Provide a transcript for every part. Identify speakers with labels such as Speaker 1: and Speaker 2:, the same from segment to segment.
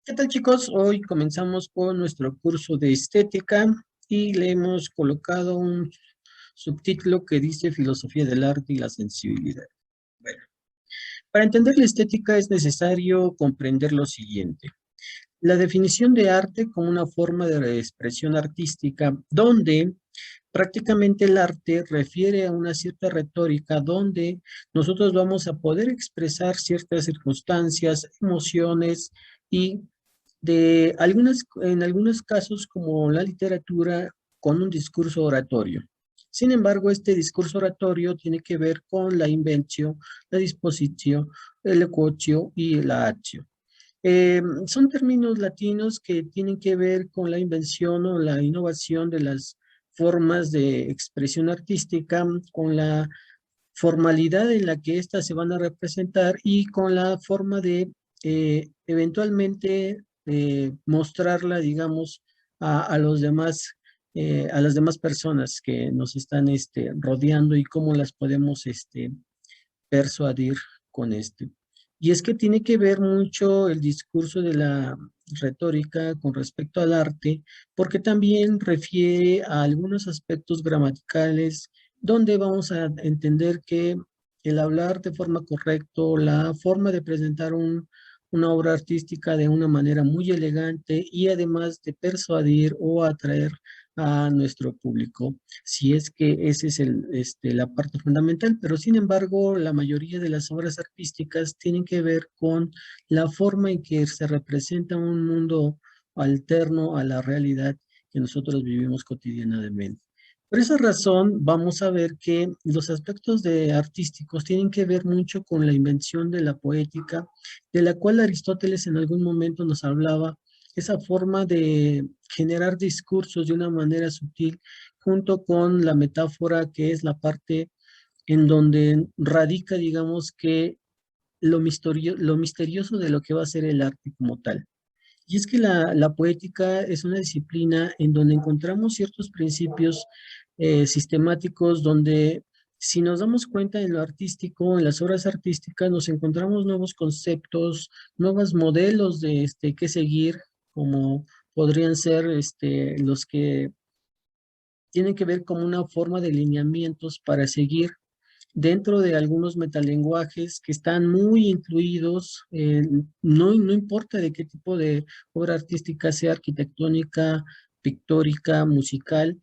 Speaker 1: ¿Qué tal, chicos? Hoy comenzamos con nuestro curso de estética y le hemos colocado un subtítulo que dice Filosofía del arte y la sensibilidad. Bueno, para entender la estética es necesario comprender lo siguiente. La definición de arte como una forma de expresión artística donde prácticamente el arte refiere a una cierta retórica donde nosotros vamos a poder expresar ciertas circunstancias, emociones y en algunos casos, como la literatura, con un discurso oratorio. Sin embargo, este discurso oratorio tiene que ver con la invención, la disposición, el equatio y la actio. Son términos latinos que tienen que ver con la invención o la innovación de las formas de expresión artística, con la formalidad en la que éstas se van a representar y con la forma de eventualmente mostrarla, digamos, a los demás, a las demás personas que nos están rodeando y cómo las podemos persuadir con esto. Y es que tiene que ver mucho el discurso de la retórica con respecto al arte, porque también refiere a algunos aspectos gramaticales donde vamos a entender que el hablar de forma correcta, la forma de presentar una obra artística de una manera muy elegante y además de persuadir o atraer a nuestro público, si es que esa es la parte fundamental, pero sin embargo, la mayoría de las obras artísticas tienen que ver con la forma en que se representa un mundo alterno a la realidad que nosotros vivimos cotidianamente. Por esa razón, vamos a ver que los aspectos de artísticos tienen que ver mucho con la invención de la poética, de la cual Aristóteles en algún momento nos hablaba, esa forma de generar discursos de una manera sutil, junto con la metáfora que es la parte en donde radica, digamos, que lo misterioso de lo que va a ser el arte como tal. Y es que la poética es una disciplina en donde encontramos ciertos principios sistemáticos donde si nos damos cuenta en lo artístico, en las obras artísticas, nos encontramos nuevos conceptos, nuevos modelos de que seguir, como podrían ser los que tienen que ver como una forma de lineamientos para seguir dentro de algunos metalenguajes que están muy incluidos, no importa de qué tipo de obra artística sea, arquitectónica, pictórica, musical,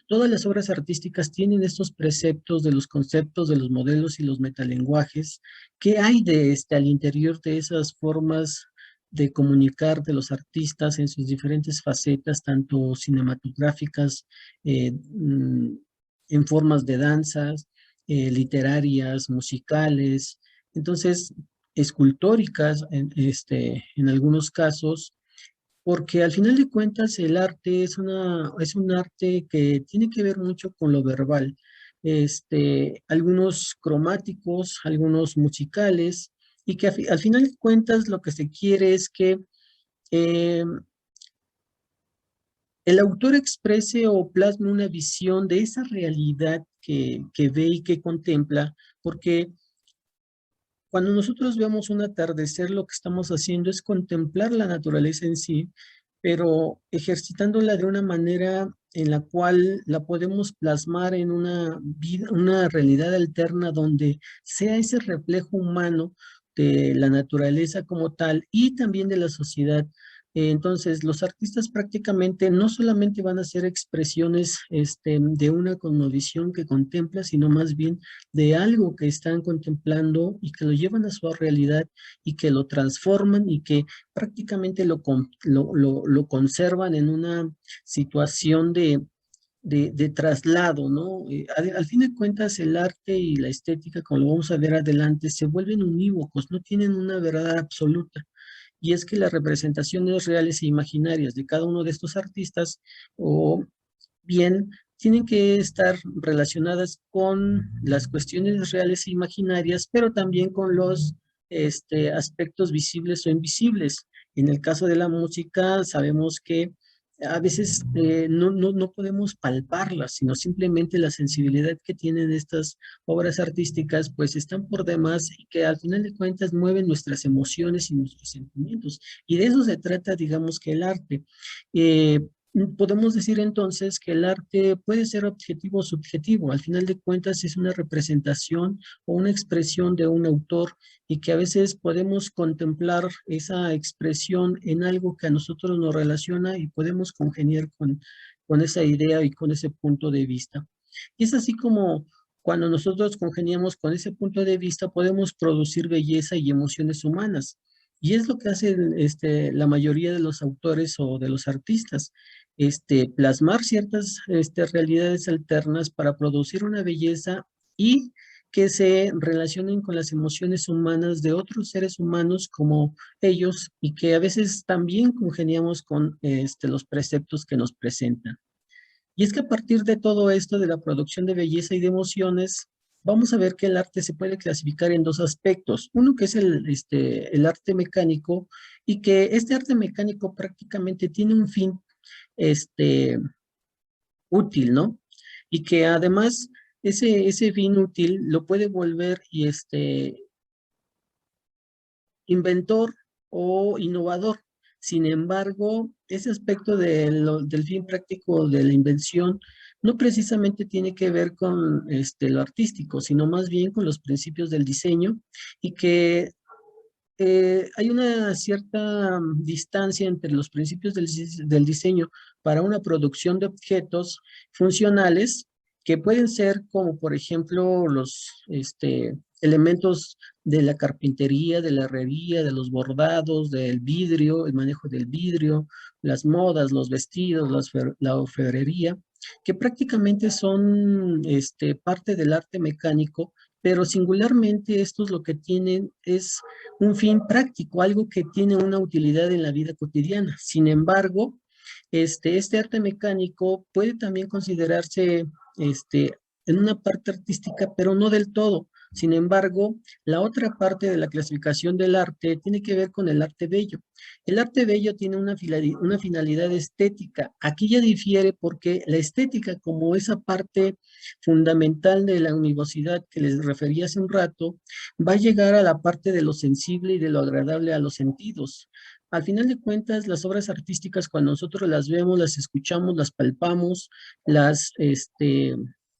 Speaker 1: todas las obras artísticas tienen estos preceptos de los conceptos, de los modelos y los metalenguajes que hay al interior de esas formas de comunicar de los artistas en sus diferentes facetas, tanto cinematográficas, en formas de danzas, literarias, musicales, entonces escultóricas en algunos casos, porque al final de cuentas el arte es un arte que tiene que ver mucho con lo verbal. Algunos cromáticos, algunos musicales, y que al final de cuentas lo que se quiere es que eh, el autor exprese o plasme una visión de esa realidad que ve y que contempla, porque cuando nosotros vemos un atardecer, lo que estamos haciendo es contemplar la naturaleza en sí, pero ejercitándola de una manera en la cual la podemos plasmar en una vida, una realidad alterna donde sea ese reflejo humano de la naturaleza como tal y también de la sociedad. Entonces, los artistas prácticamente no solamente van a hacer expresiones de una cosmovisión que contempla, sino más bien de algo que están contemplando y que lo llevan a su realidad y que lo transforman y que prácticamente lo conservan en una situación de traslado, ¿no? Al fin de cuentas, el arte y la estética, como lo vamos a ver adelante, se vuelven unívocos, no tienen una verdad absoluta. Y es que las representaciones reales e imaginarias de cada uno de estos artistas, o bien, tienen que estar relacionadas con las cuestiones reales e imaginarias, pero también con los aspectos visibles o invisibles. En el caso de la música, sabemos que a veces no podemos palparlas, sino simplemente la sensibilidad que tienen estas obras artísticas, pues están por demás y que al final de cuentas mueven nuestras emociones y nuestros sentimientos. Y de eso se trata, digamos, que el arte. Eh, Podemos decir entonces que el arte puede ser objetivo o subjetivo. Al final de cuentas es una representación o una expresión de un autor y que a veces podemos contemplar esa expresión en algo que a nosotros nos relaciona y podemos congeniar con esa idea y con ese punto de vista. Y es así como cuando nosotros congeniamos con ese punto de vista, podemos producir belleza y emociones humanas. Y es lo que hacen la mayoría de los autores o de los artistas, plasmar ciertas realidades alternas para producir una belleza y que se relacionen con las emociones humanas de otros seres humanos como ellos y que a veces también congeniamos con los preceptos que nos presentan. Y es que a partir de todo esto, de la producción de belleza y de emociones, vamos a ver que el arte se puede clasificar en dos aspectos. Uno que es el arte mecánico y que este arte mecánico prácticamente tiene un fin este, útil, ¿no? Y que además ese fin útil lo puede volver y inventor o innovador. Sin embargo, ese aspecto del fin práctico de la invención no precisamente tiene que ver con lo artístico, sino más bien con los principios del diseño y que hay una cierta distancia entre los principios del diseño para una producción de objetos funcionales que pueden ser como, por ejemplo, los elementos de la carpintería, de la herrería, de los bordados, del vidrio, el manejo del vidrio, las modas, los vestidos, la orfebrería, que prácticamente son parte del arte mecánico, pero singularmente estos lo que tienen es un fin práctico, algo que tiene una utilidad en la vida cotidiana. Sin embargo, este arte mecánico puede también considerarse este, en una parte artística, pero no del todo. Sin embargo, la otra parte de la clasificación del arte tiene que ver con el arte bello. El arte bello tiene una finalidad estética. Aquí ya difiere porque la estética, como esa parte fundamental de la universidad que les refería hace un rato, va a llegar a la parte de lo sensible y de lo agradable a los sentidos. Al final de cuentas, las obras artísticas, cuando nosotros las vemos, las escuchamos, las palpamos,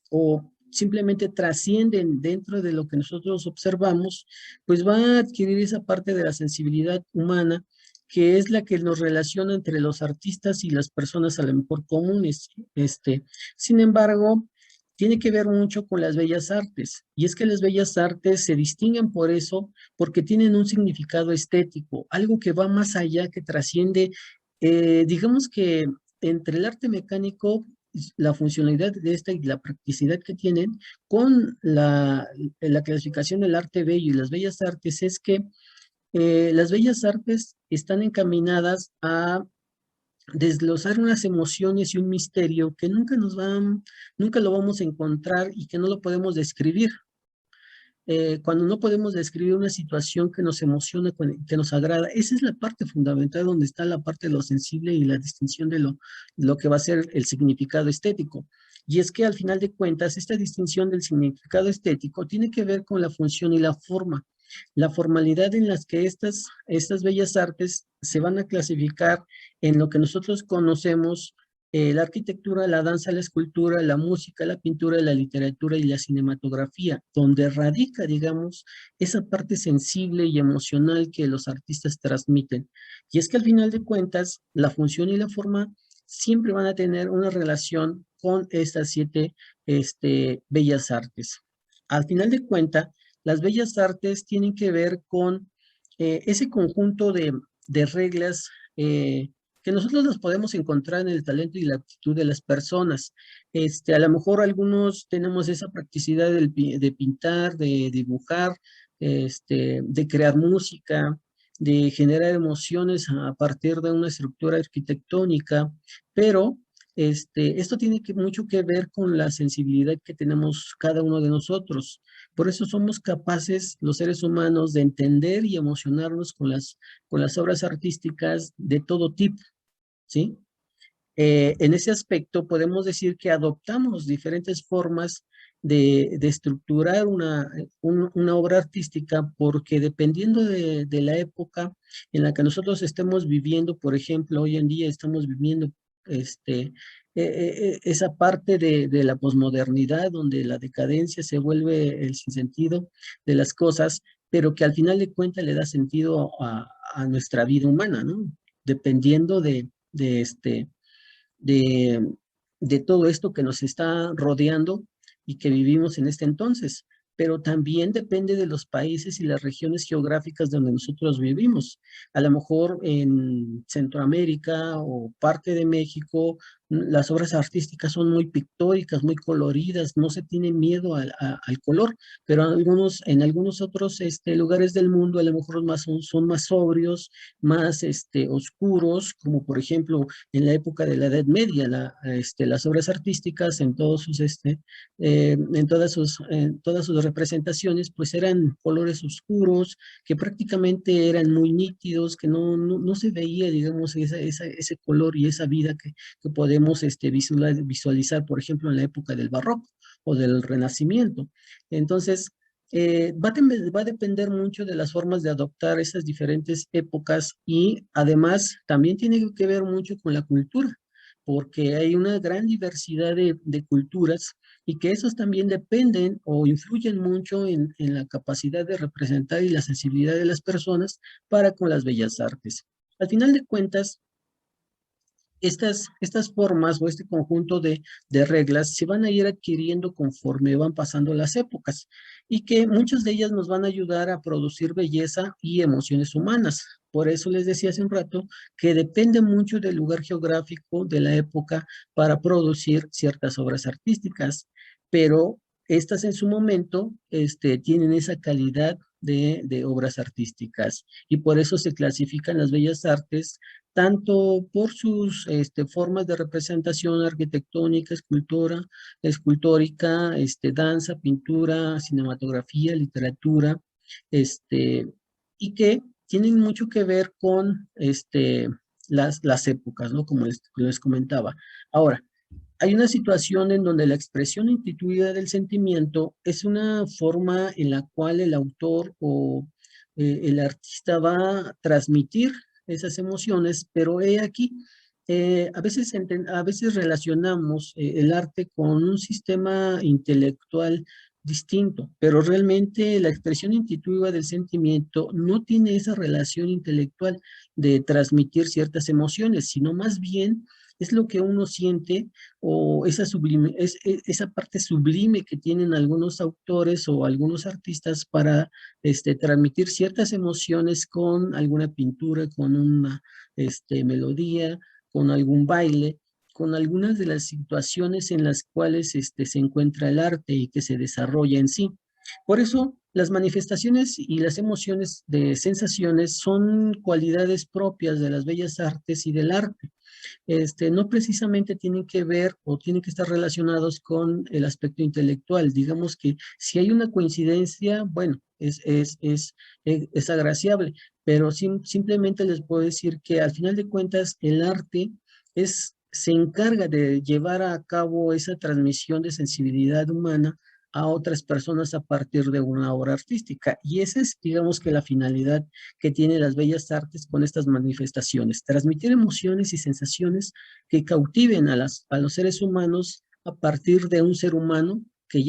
Speaker 1: o simplemente trascienden dentro de lo que nosotros observamos, pues va a adquirir esa parte de la sensibilidad humana que es la que nos relaciona entre los artistas y las personas a lo mejor comunes. Sin embargo, tiene que ver mucho con las bellas artes, y es que las bellas artes se distinguen por eso, porque tienen un significado estético, algo que va más allá, que trasciende, digamos que entre el arte mecánico, la funcionalidad de esta y la practicidad que tienen, con la clasificación del arte bello y las bellas artes, es que las bellas artes están encaminadas a desglosar unas emociones y un misterio que nunca lo vamos a encontrar y que no lo podemos describir. Cuando no podemos describir una situación que nos emociona, que nos agrada, esa es la parte fundamental donde está la parte de lo sensible y la distinción de lo que va a ser el significado estético. Y es que al final de cuentas, esta distinción del significado estético tiene que ver con la función y la forma. La formalidad en las que estas bellas artes se van a clasificar en lo que nosotros conocemos la arquitectura, la danza, la escultura, la música, la pintura, la literatura y la cinematografía, donde radica, digamos, esa parte sensible y emocional que los artistas transmiten. Y es que al final de cuentas, la función y la forma siempre van a tener una relación con estas siete bellas artes. Al final de cuentas, las bellas artes tienen que ver con ese conjunto de reglas que nosotros las podemos encontrar en el talento y la actitud de las personas. A lo mejor algunos tenemos esa practicidad de pintar, de dibujar, de crear música, de generar emociones a partir de una estructura arquitectónica, pero esto tiene mucho que ver con la sensibilidad que tenemos cada uno de nosotros. Por eso somos capaces, los seres humanos, de entender y emocionarnos con las obras artísticas de todo tipo. ¿Sí? En ese aspecto podemos decir que adoptamos diferentes formas de estructurar una obra artística porque dependiendo de la época en la que nosotros estemos viviendo, por ejemplo, hoy en día estamos viviendo este, esa parte de la posmodernidad donde la decadencia se vuelve el sinsentido de las cosas, pero que al final de cuentas le da sentido a nuestra vida humana, ¿no? Dependiendo de, de todo esto que nos está rodeando y que vivimos en este entonces, pero también depende de los países y las regiones geográficas donde nosotros vivimos. A lo mejor en Centroamérica o parte de México, las obras artísticas son muy pictóricas, muy coloridas, no se tiene miedo al color, pero en algunos otros lugares del mundo a lo mejor son más sobrios, más oscuros, como por ejemplo en la época de la Edad Media, las obras artísticas en todas sus representaciones, pues eran colores oscuros, que prácticamente eran muy nítidos, que no se veía, digamos, ese color y esa vida que podemos visualizar, por ejemplo, en la época del Barroco o del Renacimiento. Entonces, va a depender mucho de las formas de adoptar esas diferentes épocas y además también tiene que ver mucho con la cultura, porque hay una gran diversidad de culturas y que esos también dependen o influyen mucho en la capacidad de representar y la sensibilidad de las personas para con las bellas artes. Al final de cuentas, estas formas o este conjunto de reglas se van a ir adquiriendo conforme van pasando las épocas y que muchas de ellas nos van a ayudar a producir belleza y emociones humanas. Por eso les decía hace un rato que depende mucho del lugar geográfico, de la época, para producir ciertas obras artísticas, pero estas en su momento tienen esa calidad de obras artísticas y por eso se clasifican las bellas artes tanto por sus formas de representación arquitectónica, escultórica, danza, pintura, cinematografía, literatura, este, y que tienen mucho que ver con las épocas, ¿no? Como les comentaba. Ahora, hay una situación en donde la expresión instituida del sentimiento es una forma en la cual el autor o el artista va a transmitir esas emociones, pero he aquí, a veces relacionamos el arte con un sistema intelectual distinto, pero realmente la expresión intuitiva del sentimiento no tiene esa relación intelectual de transmitir ciertas emociones, sino más bien es lo que uno siente o esa parte sublime que tienen algunos autores o algunos artistas para transmitir ciertas emociones con alguna pintura, con una melodía, con algún baile, con algunas de las situaciones en las cuales se encuentra el arte y que se desarrolla en sí. Por eso, las manifestaciones y las emociones de sensaciones son cualidades propias de las bellas artes y del arte. No precisamente tienen que ver o tienen que estar relacionados con el aspecto intelectual. Digamos que si hay una coincidencia, bueno, es agraciable, pero simplemente les puedo decir que al final de cuentas el arte se encarga de llevar a cabo esa transmisión de sensibilidad humana a otras personas a partir de una obra artística. Y esa es, digamos que la finalidad que tienen las bellas artes con estas manifestaciones, transmitir emociones y sensaciones que cautiven a los seres humanos a partir de un ser humano que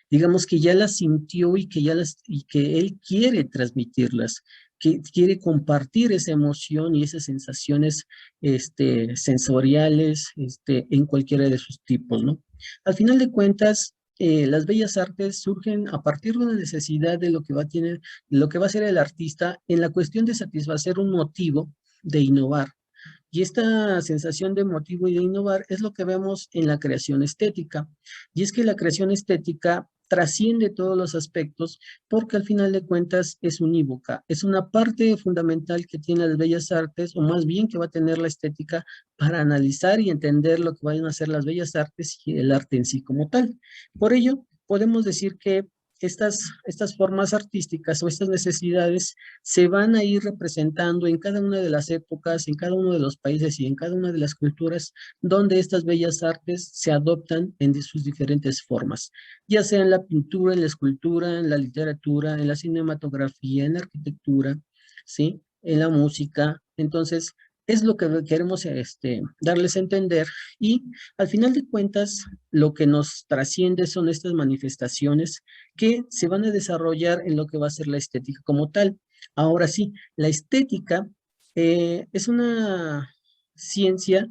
Speaker 1: digamos que ya las sintió y que él quiere transmitirlas, que quiere compartir esa emoción y esas sensaciones sensoriales en cualquiera de sus tipos, ¿no? Al final de cuentas, las bellas artes surgen a partir de una necesidad de lo que va a hacer el artista en la cuestión de satisfacer un motivo de innovar. Y esta sensación de motivo y de innovar es lo que vemos en la creación estética. Y es que la creación estética trasciende todos los aspectos porque al final de cuentas es unívoca, es una parte fundamental que tiene las bellas artes o más bien que va a tener la estética para analizar y entender lo que vayan a hacer las bellas artes y el arte en sí como tal. Por ello, podemos decir que estas formas artísticas o estas necesidades se van a ir representando en cada una de las épocas, en cada uno de los países y en cada una de las culturas donde estas bellas artes se adoptan en sus diferentes formas, ya sea en la pintura, en la escultura, en la literatura, en la cinematografía, en la arquitectura, ¿sí? En la música. Entonces, es lo que queremos darles a entender y al final de cuentas, lo que nos trasciende son estas manifestaciones que se van a desarrollar en lo que va a ser la estética como tal. Ahora sí, la estética es una ciencia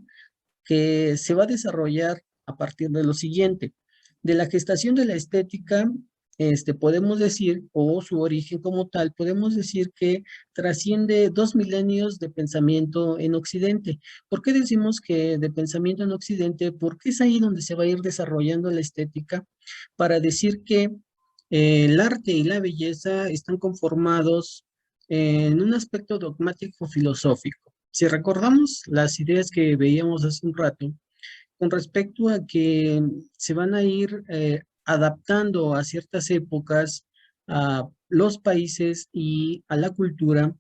Speaker 1: que se va a desarrollar a partir de lo siguiente. De la gestación de la estética, podemos decir, o su origen como tal, podemos decir que trasciende 2 milenios de pensamiento en Occidente. ¿Por qué decimos que de pensamiento en Occidente? Porque es ahí donde se va a ir desarrollando la estética para decir que el arte y la belleza están conformados en un aspecto dogmático filosófico. Si recordamos las ideas que veíamos hace un rato, con respecto a que se van a ir adaptando a ciertas épocas, a los países y a la cultura,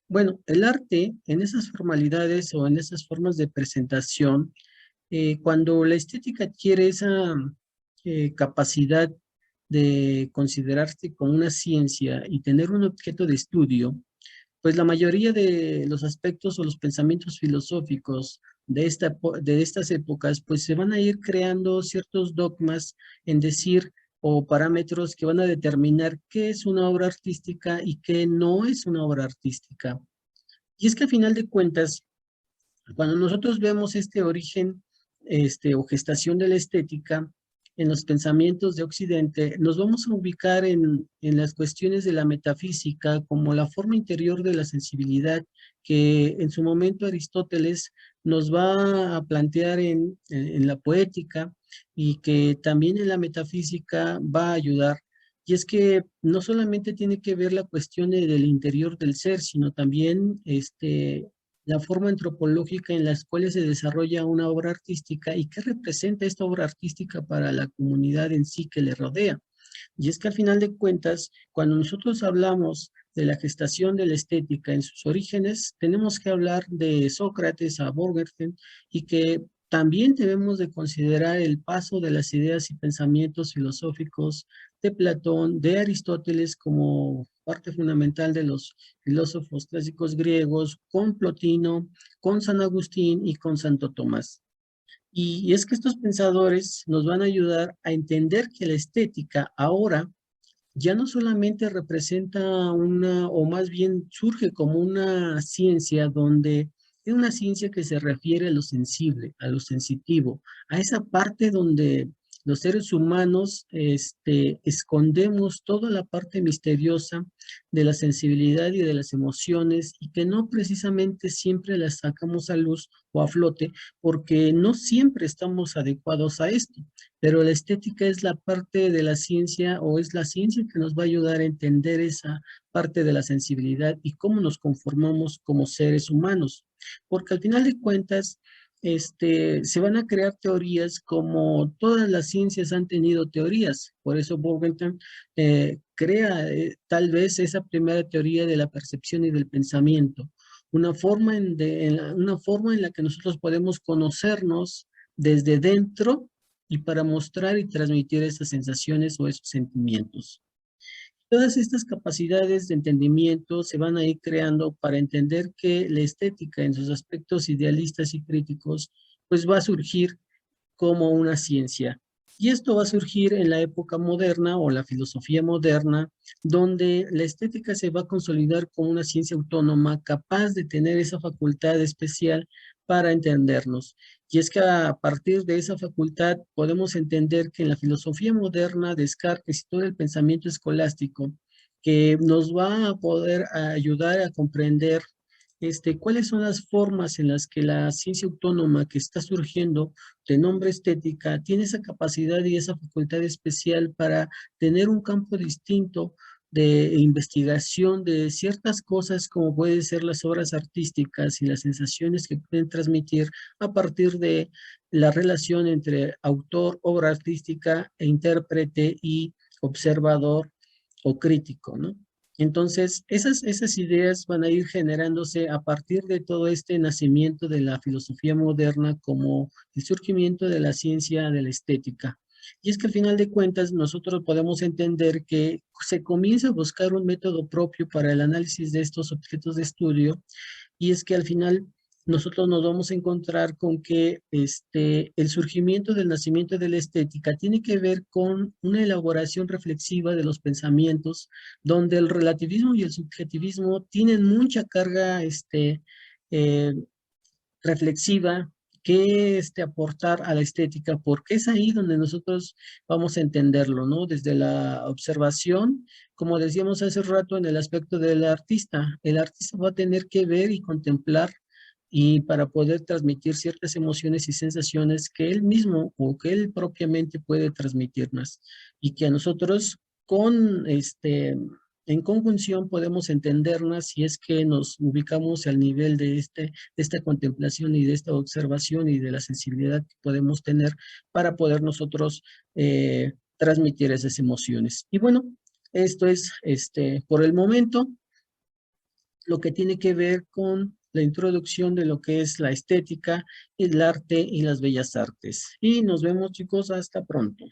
Speaker 1: bueno, el arte en esas formalidades o en esas formas de presentación, cuando la estética adquiere esa capacidad de considerarse como una ciencia y tener un objeto de estudio, pues la mayoría de los aspectos o los pensamientos filosóficos de estas épocas, pues se van a ir creando ciertos dogmas en decir o parámetros que van a determinar qué es una obra artística y qué no es una obra artística. Y es que a final de cuentas, cuando nosotros vemos este origen o gestación de la estética en los pensamientos de Occidente, nos vamos a ubicar en las cuestiones de la metafísica como la forma interior de la sensibilidad que en su momento Aristóteles nos va a plantear en la poética y que también en la metafísica va a ayudar. Y es que no solamente tiene que ver la cuestión del interior del ser, sino también la forma antropológica en las cuales se desarrolla una obra artística y qué representa esta obra artística para la comunidad en sí que le rodea. Y es que al final de cuentas, cuando nosotros hablamos de la gestación de la estética en sus orígenes, tenemos que hablar de Sócrates a Borgersen y que también debemos de considerar el paso de las ideas y pensamientos filosóficos de Platón, de Aristóteles como parte fundamental de los filósofos clásicos griegos, con Plotino, con San Agustín y con Santo Tomás. Y es que estos pensadores nos van a ayudar a entender que la estética ahora ya no solamente representa una, o más bien surge como una ciencia donde es una ciencia que se refiere a lo sensible, a lo sensitivo, a esa parte donde los seres humanos escondemos toda la parte misteriosa de la sensibilidad y de las emociones y que no precisamente siempre las sacamos a luz o a flote porque no siempre estamos adecuados a esto, pero la estética es la parte de la ciencia o es la ciencia que nos va a ayudar a entender esa parte de la sensibilidad y cómo nos conformamos como seres humanos. Porque al final de cuentas, se van a crear teorías como todas las ciencias han tenido teorías. Por eso Bogenthal crea tal vez esa primera teoría de la percepción y del pensamiento. Una forma en la que nosotros podemos conocernos desde dentro y para mostrar y transmitir esas sensaciones o esos sentimientos. Todas estas capacidades de entendimiento se van a ir creando para entender que la estética en sus aspectos idealistas y críticos, pues va a surgir como una ciencia. Y esto va a surgir en la época moderna o la filosofía moderna, donde la estética se va a consolidar como una ciencia autónoma capaz de tener esa facultad especial para entendernos. Y es que a partir de esa facultad podemos entender que en la filosofía moderna, Descartes y todo el pensamiento escolástico, que nos va a poder ayudar a comprender cuáles son las formas en las que la ciencia autónoma que está surgiendo de nombre estética tiene esa capacidad y esa facultad especial para tener un campo distinto de investigación de ciertas cosas como pueden ser las obras artísticas y las sensaciones que pueden transmitir a partir de la relación entre autor, obra artística e intérprete y observador o crítico, ¿no? Entonces, esas ideas van a ir generándose a partir de todo este nacimiento de la filosofía moderna como el surgimiento de la ciencia de la estética. Y es que al final de cuentas nosotros podemos entender que se comienza a buscar un método propio para el análisis de estos objetos de estudio, y es que al final nosotros nos vamos a encontrar con que el surgimiento del nacimiento de la estética tiene que ver con una elaboración reflexiva de los pensamientos, donde el relativismo y el subjetivismo tienen mucha carga eh, reflexiva que aportar a la estética, porque es ahí donde nosotros vamos a entenderlo, ¿no? Desde la observación, como decíamos hace rato en el aspecto del artista, el artista va a tener que ver y contemplar y para poder transmitir ciertas emociones y sensaciones que él mismo o que él propiamente puede transmitirnos y que a nosotros con en conjunción podemos entendernos si es que nos ubicamos al nivel de esta contemplación y de esta observación y de la sensibilidad que podemos tener para poder nosotros transmitir esas emociones. Y bueno, esto es por el momento lo que tiene que ver con la introducción de lo que es la estética, el arte y las bellas artes. Y nos vemos, chicos, hasta pronto.